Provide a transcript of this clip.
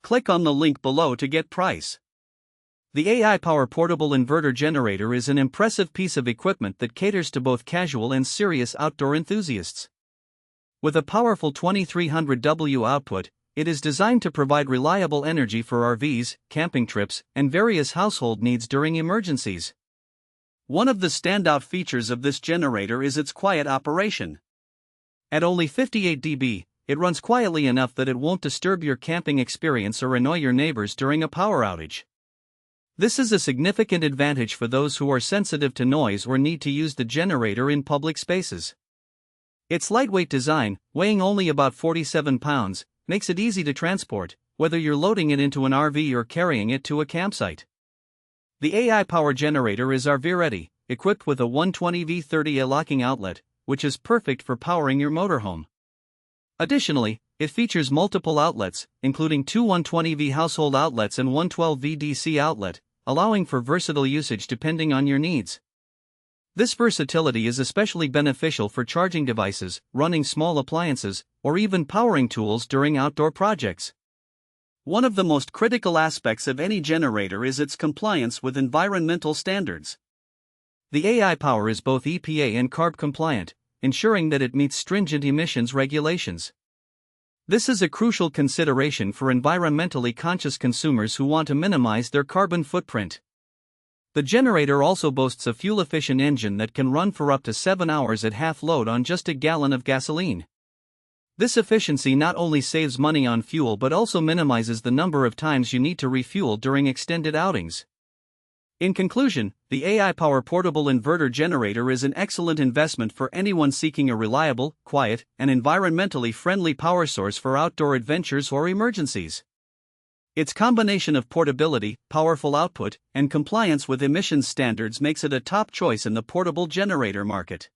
Click on the link below to get price. The A-iPower portable inverter generator is an impressive piece of equipment that caters to both casual and serious outdoor enthusiasts. With a powerful 2300W output, it is designed to provide reliable energy for RVs, camping trips, and various household needs during emergencies. One of the standout features of this generator is its quiet operation. At only 58 dB, it runs quietly enough that it won't disturb your camping experience or annoy your neighbors during a power outage. This is a significant advantage for those who are sensitive to noise or need to use the generator in public spaces. Its lightweight design, weighing only about 47 pounds, makes it easy to transport, whether you're loading it into an RV or carrying it to a campsite. The A-iPower generator is RV ready, equipped with a 120V30A locking outlet, which is perfect for powering your motorhome. Additionally, it features multiple outlets, including two 120V household outlets and one 12V DC outlet, allowing for versatile usage depending on your needs. This versatility is especially beneficial for charging devices, running small appliances, or even powering tools during outdoor projects. One of the most critical aspects of any generator is its compliance with environmental standards. The A-iPower is both EPA and CARB compliant, ensuring that it meets stringent emissions regulations. This is a crucial consideration for environmentally conscious consumers who want to minimize their carbon footprint. The generator also boasts a fuel-efficient engine that can run for up to 7 hours at half load on just a gallon of gasoline. This efficiency not only saves money on fuel but also minimizes the number of times you need to refuel during extended outings. In conclusion, the A-iPower portable inverter generator is an excellent investment for anyone seeking a reliable, quiet, and environmentally friendly power source for outdoor adventures or emergencies. Its combination of portability, powerful output, and compliance with emissions standards makes it a top choice in the portable generator market.